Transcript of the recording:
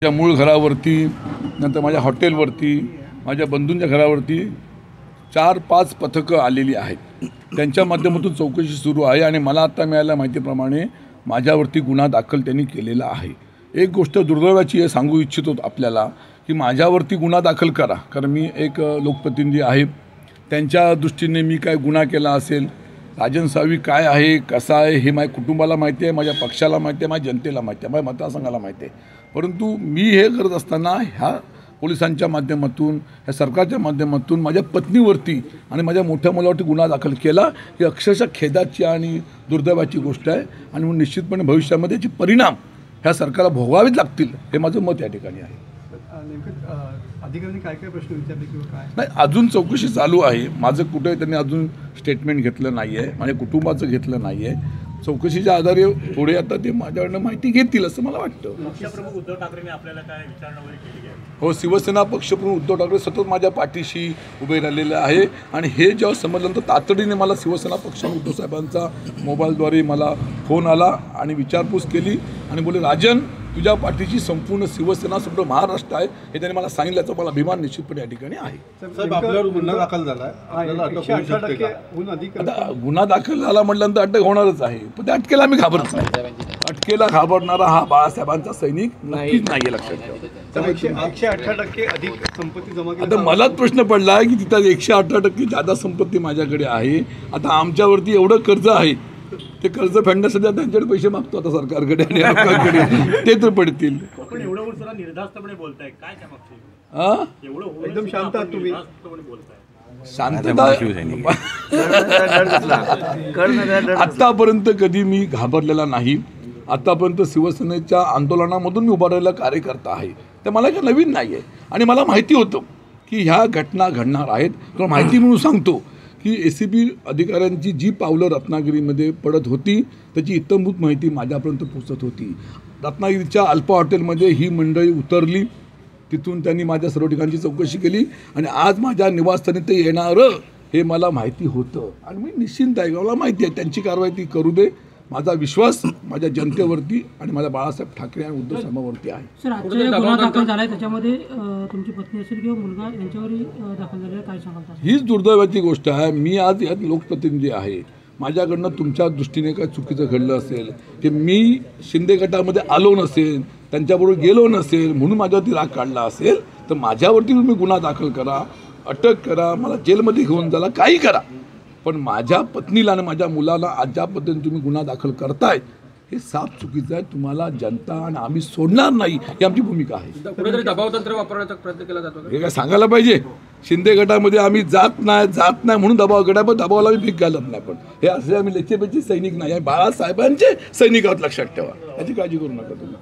माझ्या मूळ घरावरती, नंतर माझ्या हॉटेलवरती, माझ्या बंधूंच्या घरावरती 4-5 पथकं आलेली आहेत. त्यांच्या माध्यमातून चौकशी सुरू आहे आणि मला आता मिळाल्या माहितीप्रमाणे माझ्यावरती गुन्हा दाखल त्यांनी केलेला आहे. एक गोष्ट दुर्दैवाची आहे, सांगू इच्छितो आपल्याला की माझ्यावरती गुन्हा दाखल करा, कारण मी एक लोकप्रतिनिधी आहे. त्यांच्या दृष्टीने मी काय गुन्हा केला असेल, राजन साळवी काय आहे, कसा आहे हे माझ्या कुटुंबाला माहिती आहे, माझ्या पक्षाला माहिती आहे, माझ्या जनतेला माहिती आहे, माझ्या मतदारसंघाला माहिती आहे. परंतु मी हे करत असताना ह्या पोलिसांच्या माध्यमातून, ह्या सरकारच्या माध्यमातून माझ्या पत्नीवरती आणि माझ्या मोठ्या मुलावरती गुन्हा दाखल केला, ही अक्षरशः खेदाची आणि दुर्दैवाची गोष्ट आहे. आणि म्हणून निश्चितपणे भविष्यामध्ये याचे परिणाम ह्या सरकारला भोगावेच लागतील, हे माझं मत या ठिकाणी आहे. अधिकाऱ्यांनी काय काय प्रश्न विचारले किंवा काय नाही, अजून चौकशी चालू आहे. माझं कुठे त्यांनी अजून स्टेटमेंट घेतलं नाही आहे, माझ्या कुटुंबाचं घेतलं नाही आहे. चौकशीच्या आधारे पुढे आता ते माझ्याकडनं माहिती घेतील असं मला वाटतं. पक्षप्रमुख उद्धव ठाकरेंनी आपल्याला काय विचारणा वगैरे केली आहे? हो, शिवसेना पक्षप्रमुख उद्धव ठाकरे सतत माझ्या पाठीशी उभे राहिलेले आहे. आणि हे जेव्हा समजल्यानंतर तातडीने मला शिवसेना पक्षप्रमुख उद्धव साहेबांचा मोबाईलद्वारे मला फोन आला आणि विचारपूस केली आणि बोले, राजन तुझ्या पाठीची संपूर्ण शिवसेना, संपूर्ण महाराष्ट्र आहे, हे त्यांनी मला सांगितल्याचा मला अभिमान निश्चितपणे या ठिकाणी आहे. साहेब, आपल्यावर गुन्हा दाखल झाला आहे, आता गुन्हा दाखल झाला म्हटल्यानंतर अटक होणारच आहे, पण त्या अटकेला आम्ही घाबरत नाही. अटकेला घाबरणारा हा बाळासाहेबांचा सैनिक नक्कीच नाही, लक्षात ठेवा. 118% अधिक संपत्ती जमा केली. आता मलाच प्रश्न पडला आहे की तिथं 118% जादा संपत्ती माझ्याकडे आहे. आता आमच्यावरती एवढं कर्ज आहे, ते कर्ज फेडण्यासाठी त्यांच्याकडे पैसे मागतो आता सरकारकडे आणि आपल्याकडे, ते तर पडतील. पण एवढं जरा निर्धास्तपणे बोलताय, काय त्या एवढं एकदम शांत आहात तुम्ही. शांतता आतापर्यंत कधी मी घाबरलेला नाही. आतापर्यंत शिवसेनेच्या आंदोलनामधून मी उभा राहिलेला कार्यकर्ता आहे. ते मला काही नवीन नाही आहे आणि मला माहिती होतं की ह्या घटना घडणार आहेत. तर माहिती म्हणून सांगतो की ACP अधिकाऱ्यांची जी पावलं रत्नागिरीमध्ये पडत होती त्याची इत्थंभूत माहिती माझ्यापर्यंत पोचत होती. रत्नागिरीच्या अल्पा हॉटेलमध्ये ही मंडळी उतरली, तिथून त्यांनी माझ्या सर्व ठिकाणची चौकशी केली आणि आज माझ्या निवासस्थानी ते येणारं हे मला माहिती होतं आणि मी निश्चिंत आहे, मला माहिती आहे त्यांची कारवाई ती करू दे. माझा विश्वास माझ्या जनतेवरती आणि माझ्या बाळासाहेब ठाकरे आणि उद्धव साहेबांवरती आहे. सर, आजचा गुन्हा दाखल झाला आहे, त्याच्यामध्ये तुमची पत्नी असेल किंवा मुलगा यांच्यावरही दाखल झालेला, काय सांगाल? हीच दुर्दैवाची गोष्ट आहे. मी आज यात लोकप्रतिनिधी आहे, माझ्याकडनं तुमच्या दृष्टीने काय चुकीचं घडलं असेल की मी शिंदे गटामध्ये आलो नसेल, त्यांच्याबरोबर गेलो नसेल म्हणून माझ्यावरती राग काढला असेल तर माझ्यावरती तुम्ही गुन्हा दाखल करा, अटक करा, मला जेलमध्ये घेऊन जायला काही करा. पण माझ्या पत्नीला आणि माझ्या मुलाला आज ज्या पद्धतीने तुम्ही गुन्हा दाखल करताय हे साफ चुकीचं आहे. तुम्हाला जनता आणि आम्ही सोडणार नाही, ही आमची भूमिका आहे. कुठेतरी दबावतंत्र वापरण्याचा प्रयत्न केला जातो, हे काय सांगायला पाहिजे. शिंदे गटामध्ये आम्ही जात नाही म्हणून दबाव गटामध्ये दबावाला आम्ही भीक घालत नाही. पण हे असे आम्ही लेचेपेचे सैनिक नाही, बाळासाहेबांचे सैनिक आहोत, लक्षात ठेवा. याची काळजी करू नका तुम्ही.